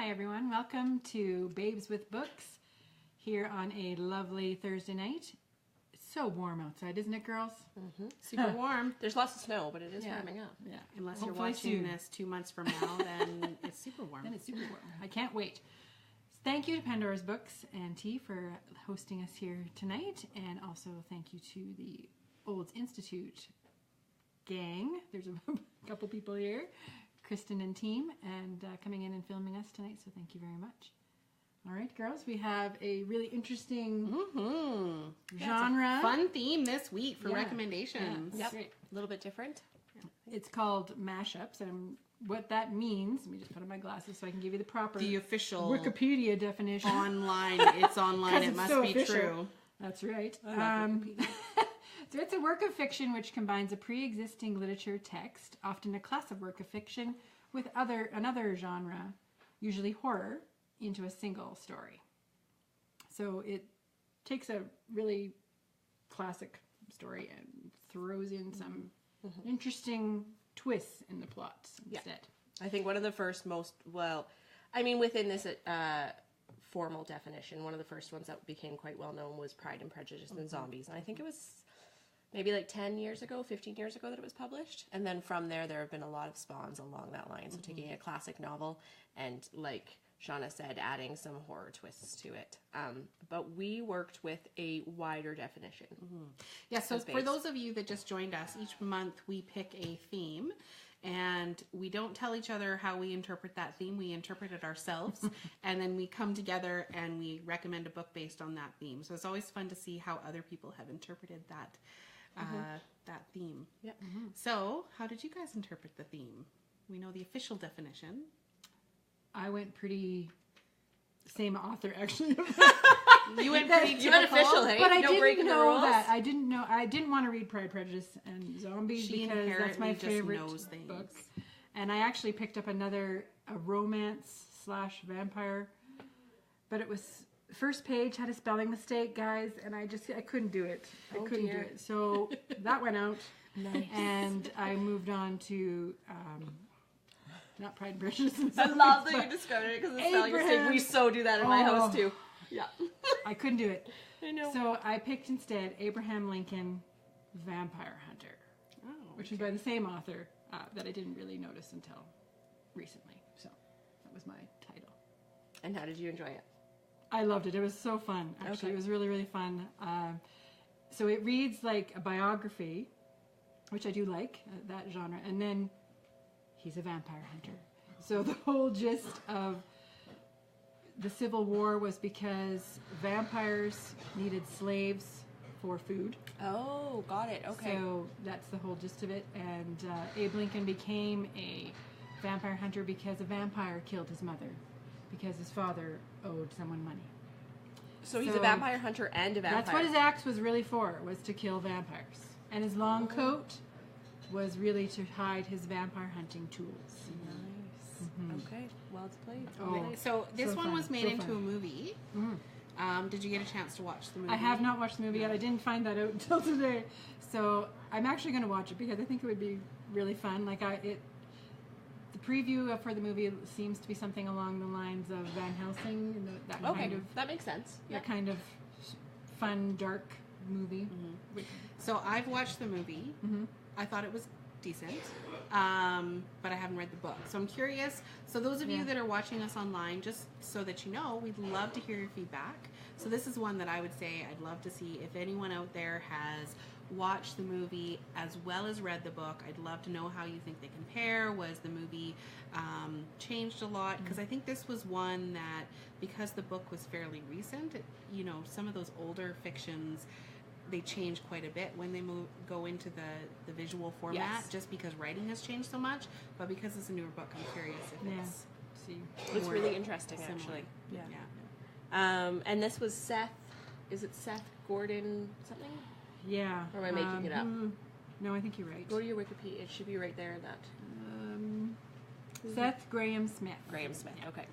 Hi everyone, welcome to Babes with Books here on a lovely Thursday night. It's so warm outside, isn't it, girls? Mm-hmm. Super warm. There's lots of snow, but it is warming up. Yeah. Unless Hopefully you're watching soon. this 2 months from now, then it's super warm. Then it's super warm. I can't wait. Thank you to Pandora's Books and Tea for hosting us here tonight, and also thank you to the Olds Institute gang. There's a couple people here, Kristen and team, and coming in and filming us tonight, so thank you very much. All right, girls, we have a really interesting genre. Fun theme this week for recommendations. Yeah, Yep. A little bit different. It's called Mashups, and what that means, let me just put on my glasses so I can give you the proper official Wikipedia definition. Online. It's online. It it's must so be official. true. That's right. I love Wikipedia. So it's a work of fiction which combines a pre-existing literature text, often a class of work of fiction, with another genre, usually horror, into a single story. So it takes a really classic story and throws in some interesting twists in the plots instead. I think one of the first within this formal definition, one of the first ones that became quite well known was Pride and Prejudice and Zombies. And I think it was maybe like 10 years ago, 15 years ago that it was published. And then from there have been a lot of spawns along that line. So taking a classic novel and, like Shauna said, adding some horror twists to it. But we worked with a wider definition. Yeah, so for those of you that just joined us, each month we pick a theme. And we don't tell each other how we interpret that theme. We interpret it ourselves. And then we come together and we recommend a book based on that theme. So it's always fun to see how other people have interpreted that that theme. Yeah. So how did you guys interpret the theme? We know the official definition. I went pretty same author actually. You went pretty You went official, hey? But I No didn't breaking the know rules? that. I didn't want to read Pride, Prejudice, and Zombies She because that's my inherently just favorite knows things. book. And I actually picked up a romance/vampire, but it was first page had a spelling mistake, guys, and I couldn't do it. I couldn't do it. So that went out. Nice. And I moved on to not Pride and Prejudice. And I Zombies, love that but you discovered it because it's spelling mistake. Abraham. We so do that in my house too. Yeah. I couldn't do it. I know. So I picked instead Abraham Lincoln, Vampire Hunter, which is by the same author that I didn't really notice until recently. So that was my title. And how did you enjoy it? I loved it. It was so fun, actually. Okay. It was really, really fun. So it reads like a biography, which I do like, that genre. And then he's a vampire hunter. So the whole gist of the Civil War was because vampires needed slaves for food. Oh, got it. Okay. So that's the whole gist of it. And Abe Lincoln became a vampire hunter because a vampire killed his mother because his father owed someone money. So he's So a vampire hunter and a vampire. That's what his axe was really for, was to kill vampires. And his long coat was really to hide his vampire hunting tools. Nice. Okay. Well played. Oh, So this so one fun, was made so into fun. a movie. Did you get a chance to watch the movie? I have not watched the movie yet. I didn't find that out until today. So I'm actually going to watch it because I think it would be really fun. The preview for the movie seems to be something along the lines of Van Helsing, and That makes sense. that kind of fun, dark movie. So I've watched the movie. I thought it was decent, but I haven't read the book. So I'm curious. So those of you that are watching us online, just so that you know, we'd love to hear your feedback. So this is one that I would say I'd love to see if anyone out there has watched the movie as well as read the book. I'd love to know how you think they compare. Was the movie changed a lot? Because I think this was one that, because the book was fairly recent, some of those older fictions, they change quite a bit when they go into the visual format, just because writing has changed so much. But because it's a newer book, I'm curious if It's really interesting, similar. actually. Yeah. And this was Seth. Is it Seth Gordon something? Yeah. Or am I making it up? No, I think you're right. Go to your Wikipedia. It should be right there. Seth Graham Smith. Graham Smith. Okay.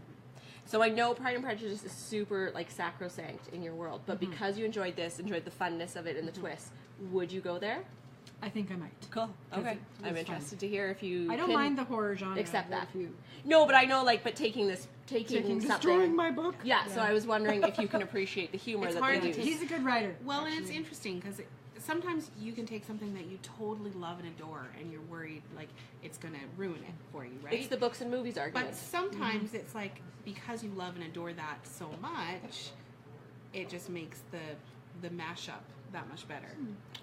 So I know Pride and Prejudice is super sacrosanct in your world, but because you enjoyed the funness of it and the twist, would you go there? I think I might. Cool. 'Cause Okay. it was I'm fun. interested to hear if you. I don't can mind the horror genre. accept but that. if you No, but I know, like, but taking destroying something. my book. Yeah, so I was wondering if you can appreciate the humor It's that hard they to use. He's a good writer. Well, and it's interesting because sometimes you can take something that you totally love and adore, and you're worried like it's going to ruin it for you, right? It's the books and movies argument. But sometimes it's like because you love and adore that so much, it just makes the mashup that much better.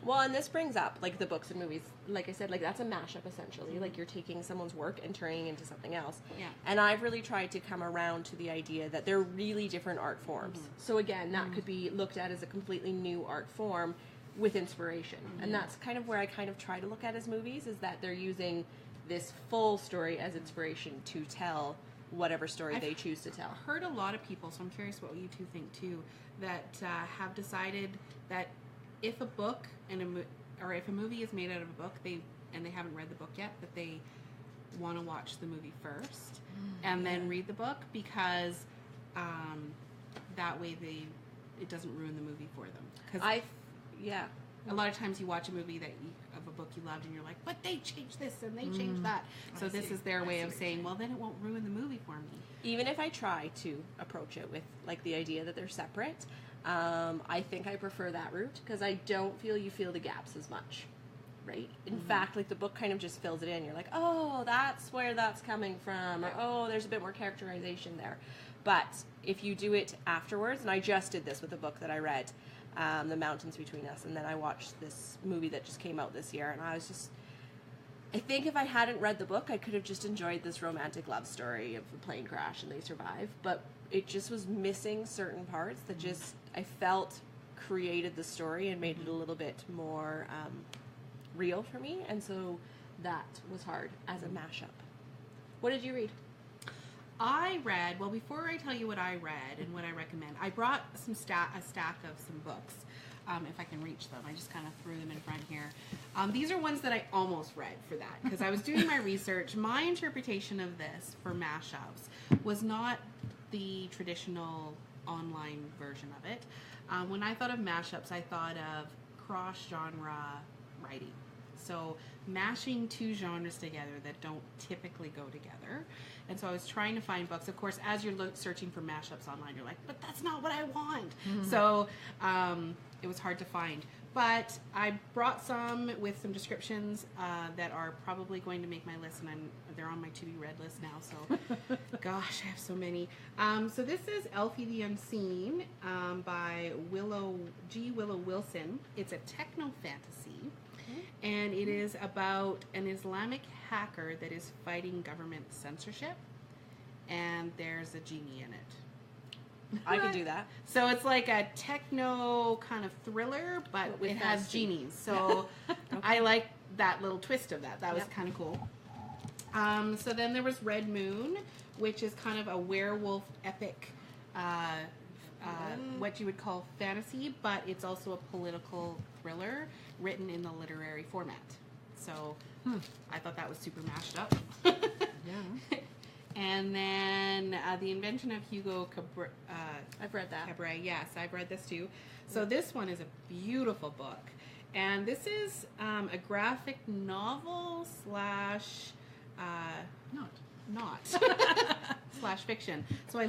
Well, and this brings up, like, the books and movies. Like I said, like, that's a mashup, essentially. Like, you're taking someone's work and turning it into something else. Yeah. And I've really tried to come around to the idea that they're really different art forms. So, again, that could be looked at as a completely new art form with inspiration. And that's kind of where I kind of try to look at as movies, is that they're using this full story as inspiration to tell whatever story they choose to tell. Heard a lot of people, so I'm curious what you two think too, that have decided that if a book or if a movie is made out of a book, and they haven't read the book yet, that they want to watch the movie first and then read the book, because that way it doesn't ruin the movie for them. Because a lot of times you watch a movie of a book you loved, and you're like, but they changed this and they changed that. So this is their way of saying, well, then it won't ruin the movie for me. Even if I try to approach it with, like, the idea that they're separate, I think I prefer that route, because I don't feel you feel the gaps as much, right? In fact, like, the book kind of just fills it in. You're like, oh, that's where that's coming from, or oh, there's a bit more characterization there. But if you do it afterwards, and I just did this with a book that I read, The Mountains Between Us, and then I watched this movie that just came out this year, and I think if I hadn't read the book, I could have just enjoyed this romantic love story of the plane crash and they survive, but it just was missing certain parts that just, I felt, created the story and made it a little bit more real for me, and so that was hard as a mashup. What did you read? I read, well, before I tell you what I read and what I recommend, I brought a stack of some books, if I can reach them. I just kind of threw them in front here. These are ones that I almost read for that, because I was doing my research. My interpretation of this for mashups was not the traditional online version of it. When I thought of mashups, I thought of cross-genre writing. So mashing two genres together that don't typically go together. And so I was trying to find books. Of course, as you're searching for mashups online, you're like, but that's not what I want. So it was hard to find. But I brought some with some descriptions that are probably going to make my list, and they're on my to-be-read list now. So, gosh, I have so many. So this is Elfie the Unseen by Willow Wilson. It's a techno fantasy. And it is about an Islamic hacker that is fighting government censorship, and there's a genie in it. I could do that. So it's like a techno kind of thriller, but with it has fantasy. genies. So I like that little twist of that. That was kind of cool. So then there was Red Moon, which is kind of a werewolf epic, what you would call fantasy, but it's also a political thriller written in the literary format. So I thought that was super mashed up. Yeah. And then The Invention of Hugo Cabret. I've read that. Cabret, yes, I've read this too. So this one is a beautiful book. And this is a graphic novel slash not slash fiction. So I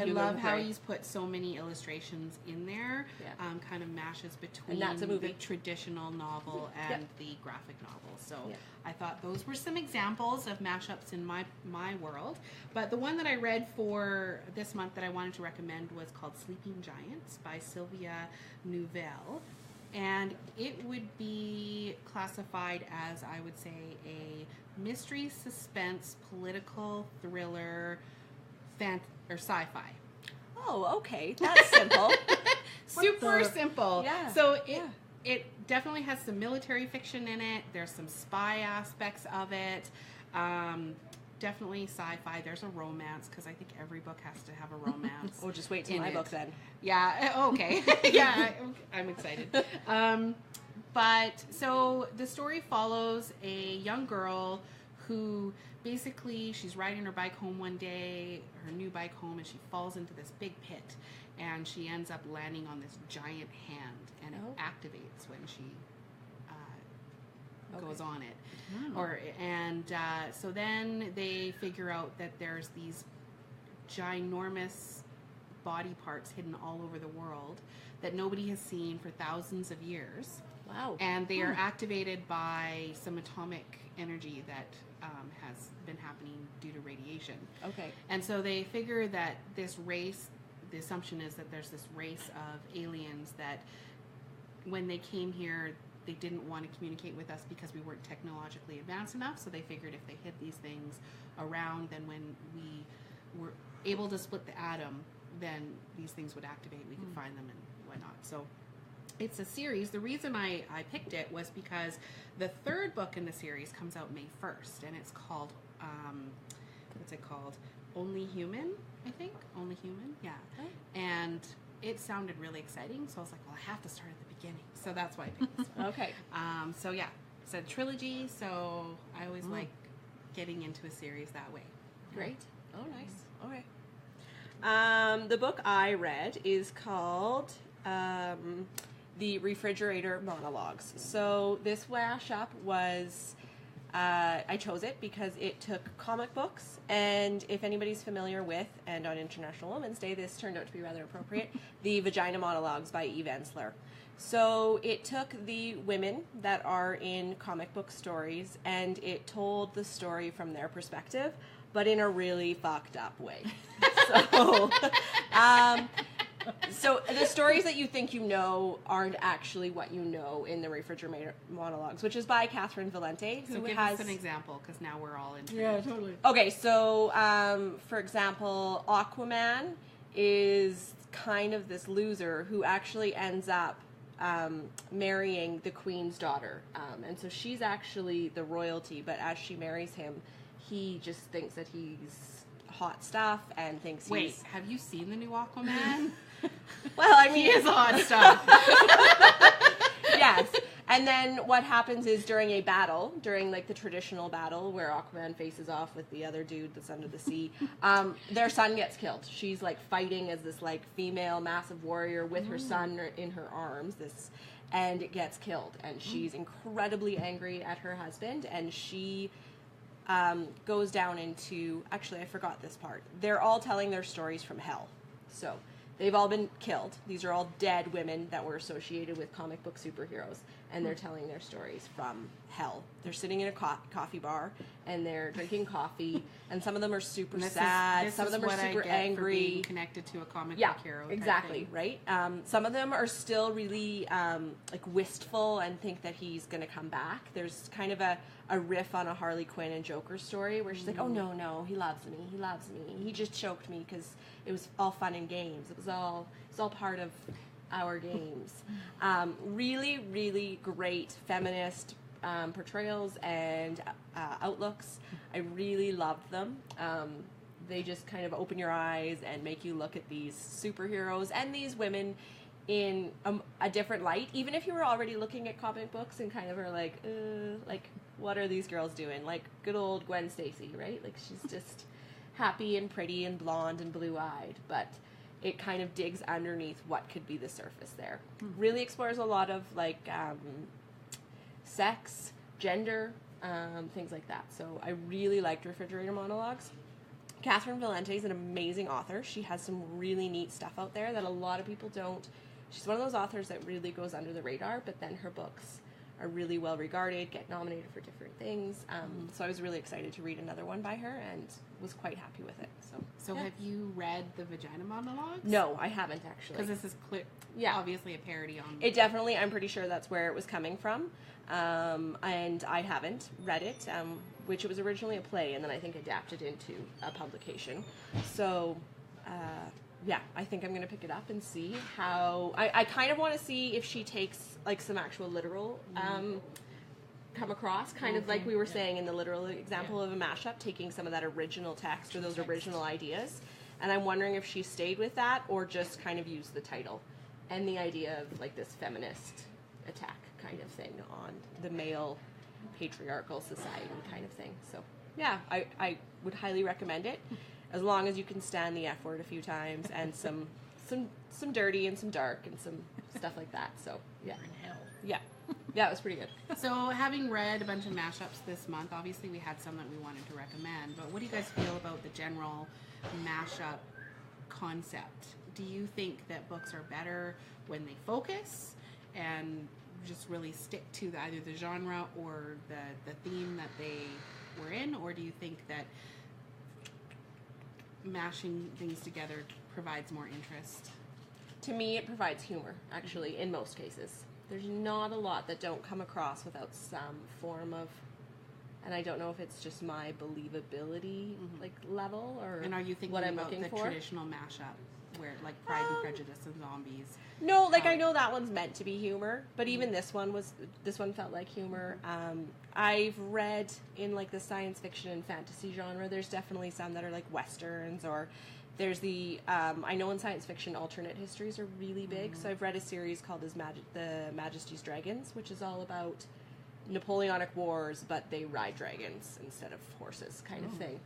love how he's put so many illustrations in there. Yeah. Kind of mashes between And that's a movie. the traditional novel and the graphic novel. So Yeah. I thought those were some examples of mashups in my world. But the one that I read for this month that I wanted to recommend was called Sleeping Giants by Sylvia Nouvelle. And it would be classified as, I would say, a mystery, suspense, political thriller, or sci-fi. Oh, okay. That's simple. Super simple. Yeah. So it definitely has some military fiction in it. There's some spy aspects of it. Definitely sci-fi. There's a romance, because I think every book has to have a romance. Or just wait till my book then. Yeah, okay. Yeah, I'm excited. But so the story follows a young girl who basically, she's riding her bike home one day, her new bike home, and she falls into this big pit, and she ends up landing on this giant hand, and it activates when she goes on it. So then they figure out that there's these ginormous body parts hidden all over the world that nobody has seen for thousands of years. Wow. And they are activated by some atomic energy that has been happening due to radiation. Okay. And so they figure that this race, the assumption is that there's this race of aliens that when they came here, they didn't want to communicate with us because we weren't technologically advanced enough. So they figured if they hid these things around, then when we were able to split the atom, then these things would activate. We could find them and whatnot. So it's a series. The reason I picked it was because the third book in the series comes out May 1st, and it's called, what's it called? Only Human, I think? Only Human, yeah. Oh. And it sounded really exciting, so I was like, well, I have to start at the beginning. So that's why I picked this one. Okay. So yeah, it's a trilogy, so I always like getting into a series that way. Great. Oh, nice. Okay. The book I read is called The Refrigerator Monologues. So this mashup was, I chose it because it took comic books, and if anybody's familiar with, and on International Women's Day, this turned out to be rather appropriate, The Vagina Monologues by Eve Ensler. So it took the women that are in comic book stories, and it told the story from their perspective, but in a really fucked up way. So the stories that you think you know aren't actually what you know in the Refrigerator Monologues, which is by Catherine Valente, who So give has us an example, because now we're all intrigued. Yeah, totally. Okay, so for example, Aquaman is kind of this loser who actually ends up marrying the queen's daughter, and so she's actually the royalty, but as she marries him, he just thinks that he's hot stuff and thinks Wait, he's... have you seen the new Aquaman? Well, I mean... He is hot stuff. Yes. And then what happens is during a battle, during like the traditional battle where Aquaman faces off with the other dude that's under the sea, their son gets killed. She's like fighting as this like female massive warrior with her son in her arms, and it gets killed. And she's incredibly angry at her husband, and she goes down into, actually I forgot this part. They're all telling their stories from hell. So they've all been killed. These are all dead women that were associated with comic book superheroes, and they're telling their stories from hell. They're sitting in a coffee bar, and they're drinking coffee, and some of them are super sad. Some of them are super angry. For being connected to a comic book hero. Exactly, right? Some of them are still really like wistful and think that he's going to come back. There's kind of a riff on a Harley Quinn and Joker story where she's like, oh no, he loves me. He just choked me because it was all fun and games. It was all part of our games. Really, really great feminist portrayals and outlooks. I really loved them. They just kind of open your eyes and make you look at these superheroes and these women in a different light. Even if you were already looking at comic books and kind of are like what are these girls doing? Like good old Gwen Stacy, right? Like she's just happy and pretty and blonde and blue-eyed, but it kind of digs underneath what could be the surface there. Really explores a lot of like sex, gender, things like that. So I really liked Refrigerator Monologues. Catherine Valente is an amazing author. She has some really neat stuff out there that a lot of people don't. She's one of those authors that really goes under the radar, but then her books are really well regarded, get nominated for different things. So I was really excited to read another one by her and was quite happy with it. So have you read the Vagina Monologues? No, I haven't actually. Because this is obviously a parody on it. Definitely, I'm pretty sure that's where it was coming from. And I haven't read it, which it was originally a play and then I think adapted into a publication. So yeah, I think I'm going to pick it up and see how... I kind of want to see if she takes like some actual literal come across, kind of like we were saying in the literal example of a mashup, taking some of that original text or those original ideas. And I'm wondering if she stayed with that or just kind of used the title and the idea of like this feminist attack kind of thing on the male patriarchal society kind of thing. So yeah, I would highly recommend it. As long as you can stand the F word a few times and some dirty and some dark and some stuff like that. So yeah. We're in hell. Yeah. Yeah, it was pretty good. So, having read a bunch of mashups this month, obviously we had some that we wanted to recommend, but what do you guys feel about the general mashup concept? Do you think that books are better when they focus and just really stick to either the genre or the theme that they were in, or do you think that mashing things together provides more interest? To me, it provides humor, actually, in most cases. There's not a lot that don't come across without some form of, and I don't know if it's just my believability like level or And are you thinking what I'm about looking the for. traditional mashup where like Pride and Prejudice and Zombies? No, like I know that one's meant to be humor, but even this one felt like humor. I've read in like the science fiction and fantasy genre, there's definitely some that are like westerns, or there's the I know in science fiction alternate histories are really big. So I've read a series called The Majesty's Dragons, which is all about Napoleonic Wars, but they ride dragons instead of horses, kind of thing.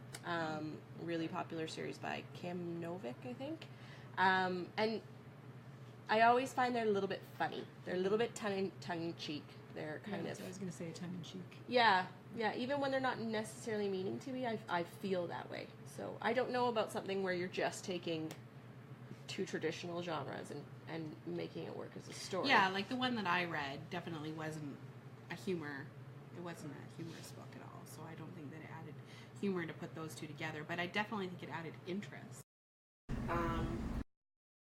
Really popular series by Kim Novick, I think. And I always find they're a little bit funny. They're a little bit tongue-in-cheek. They're kind of... I was going to say tongue-in-cheek. Yeah. Even when they're not necessarily meaning to be, I feel that way. So I don't know about something where you're just taking two traditional genres and making it work as a story. Yeah, like the one that I read definitely wasn't a humor. It wasn't a humorous book at all. So I don't think that it added humor to put those two together. But I definitely think it added interest.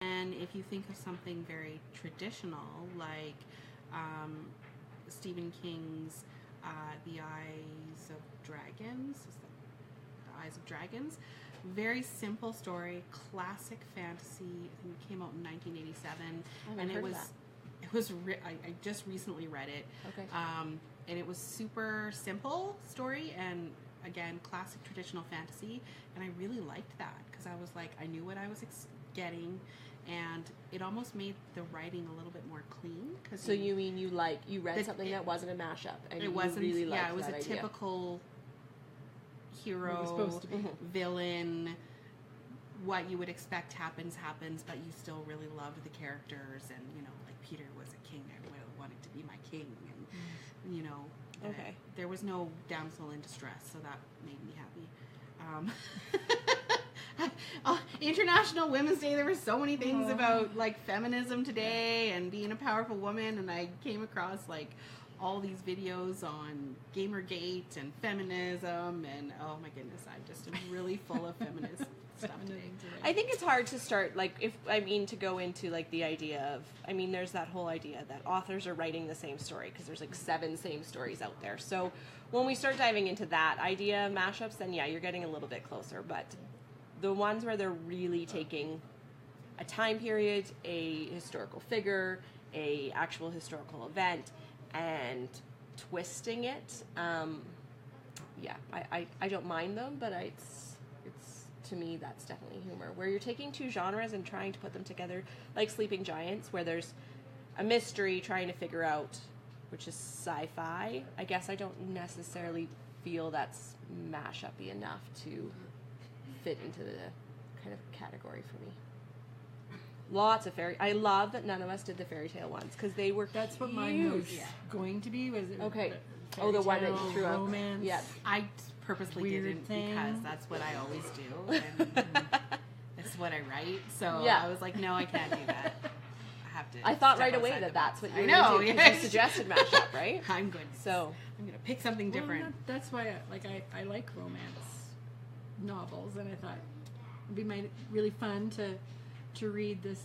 And if you think of something very traditional, like Stephen King's The Eyes of Dragons, The Eyes of Dragons, very simple story, classic fantasy. I think it came out in 1987, and it was I just recently read it. Okay. And it was super simple story, and again, classic traditional fantasy, and I really liked that because I was like, I knew what I was getting, and it almost made the writing a little bit more clean. So you mean you read something that wasn't a mashup, and it wasn't really liked yeah, it was that a idea. Typical hero, It was supposed to be. villain, what you would expect happens, but you still really loved the characters, and like Peter was a king, I really wanted to be my king, and Okay. there was no damsel in distress, so that made me happy. International Women's Day, there were so many things about like feminism today and being a powerful woman, and I came across like all these videos on Gamergate and feminism, and oh my goodness, I'm just really full of feminist stuff today. I think it's hard to start, to go into like the idea of, there's that whole idea that authors are writing the same story because there's like 7 same stories out there. So when we start diving into that idea of mashups, then yeah, you're getting a little bit closer. But the ones where they're really taking a time period, a historical figure, a actual historical event, and twisting it, I don't mind them, but it's to me, that's definitely humor. Where you're taking two genres and trying to put them together, like Sleeping Giants, where there's a mystery trying to figure out, which is sci-fi. I guess I don't necessarily feel that's mash-up-y enough to fit into the kind of category for me. Lots of I love that none of us did the fairy tale ones because they were That's what huge. mine was going to be. Was it Okay. fairy The one that you tale, threw out. romance? Yeah. I purposely Weird didn't thing. because that's what I always do, and that's what I write. So Yeah. I was like, no, I can't do that. I have to. I thought step right away outside that the that's box. what you I were know. going to do because you suggested mashup, right? I'm good. So I'm gonna pick something different. That's why I like romance novels, and I thought it'd be really fun to read this.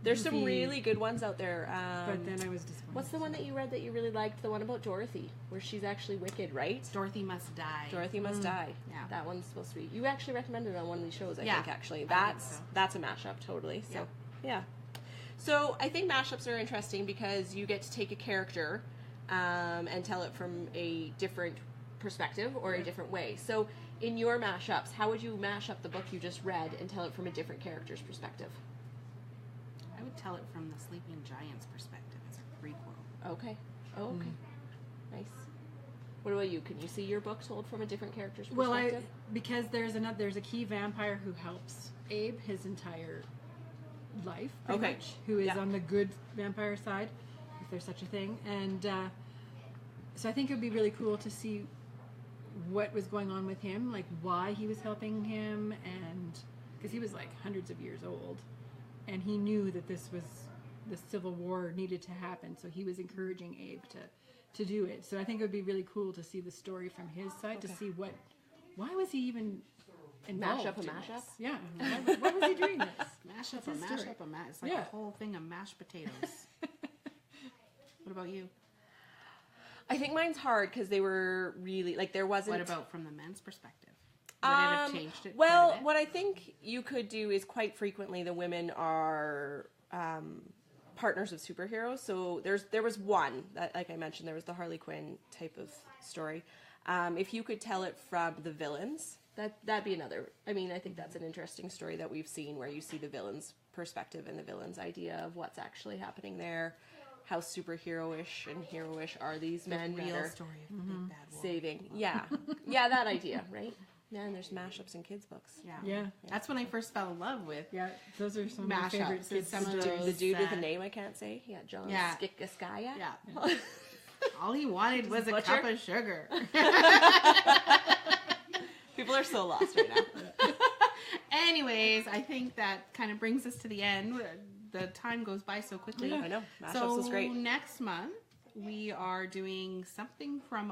there's some goofy- really good ones out there. But then I was disappointed. What's the one that you read that you really liked? The one about Dorothy, where she's actually wicked, right? Dorothy Must Die. Dorothy Must Die. Yeah. That one's supposed to be. You actually recommended it on one of these shows, I Yeah, think, actually. I think That's so. that's a mashup, totally. So, Yeah. yeah. So, I think mashups are interesting because you get to take a character and tell it from a different perspective or a different way. So, in your mashups, how would you mash up the book you just read and tell it from a different character's perspective? I would tell it from the Sleeping Giants perspective as a prequel. Okay. Oh, okay. Nice. What about you? Can you see your book told from a different character's perspective? Well, because there's a key vampire who helps Abe his entire life, pretty Okay. much, who is Yeah. on the good vampire side. there's such a thing. And so I think it would be really cool to see what was going on with him, like why he was helping him, and because he was like hundreds of years old, and he knew that the Civil War needed to happen, so he was encouraging Abe to do it. So I think it would be really cool to see the story from his side, to see why was he even involved. Mash up a in mashup? this? Yeah. Why was he doing this? Mash up That's a his mash story. up a mash. It's like Yeah. a whole thing of mashed potatoes. What about you? I think mine's hard because they were really, like, there wasn't... What about from the men's perspective? Would it have changed it? Well, quite a bit? what I think you could do is quite frequently the women are partners of superheroes. So there was one that, like I mentioned, there was the Harley Quinn type of story. If you could tell it from the villains, that'd be another. I mean, I think that's an interesting story that we've seen where you see the villain's perspective and the villain's idea of what's actually happening there. How superhero-ish and hero-ish are these men that real are story of the big bad wolf. saving? Yeah, yeah, that idea, right? Yeah, and there's mashups in kids' books. Yeah. That's when I first fell in love with. Yeah, those are some of my Mashups favorite is kids' some of stories. those- The dude with a that- name I can't say. Yeah, John Yeah. Skikiskaya. Yeah. All he wanted was a Butcher? cup of sugar. People are so lost right now. Anyways, I think that kind of brings us to the end. The time goes by so quickly. I know. Mashups So is great. next month we are doing something from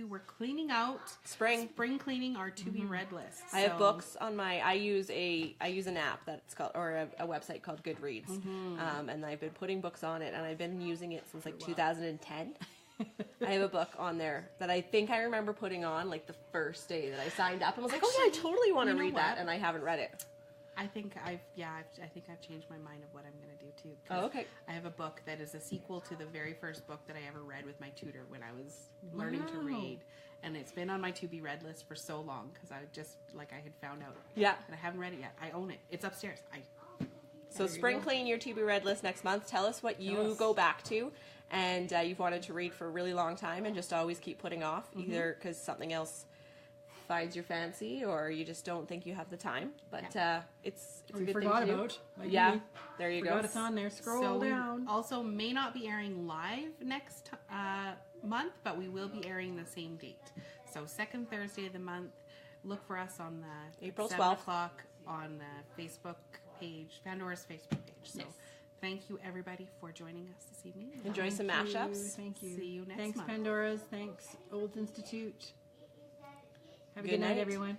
we're cleaning out Spring. cleaning our to be read list. I have So- books on my. I use an app that's called, or a website called Goodreads, and I've been putting books on it, and I've been using it since like 2010. I have a book on there that I think I remember putting on like the first day that I signed up, and was like, oh yeah, I totally want to you know read that, what? and I haven't read it. I think I've changed my mind of what I'm going to do too. 'Cause Oh, okay. I have a book that is a sequel to the very first book that I ever read with my tutor when I was learning to Wow. read, and it's been on my to be read list for so long because I just I had found out. Yeah. And I haven't read it yet. I own it. It's upstairs. So spring clean your to be read list next month. Tell us what you go back to, and you've wanted to read for a really long time, and just always keep putting off, either because something else finds your fancy, or you just don't think you have the time. But it's Or a you good forgot thing to about. do. Like Yeah, me. there you Forgot go. it's on there. Scroll So we down. also may not be airing live next month, but we will be airing the same date. So second Thursday of the month. Look for us on the April 7 12th. o'clock on the Facebook page, Pandora's Facebook page. So thank you everybody for joining us this evening. Enjoy some Thank you. mashups. Thank you. See you next Thanks, month. Pandora's. Thanks, Olds Institute. Have a Good good night, night. everyone.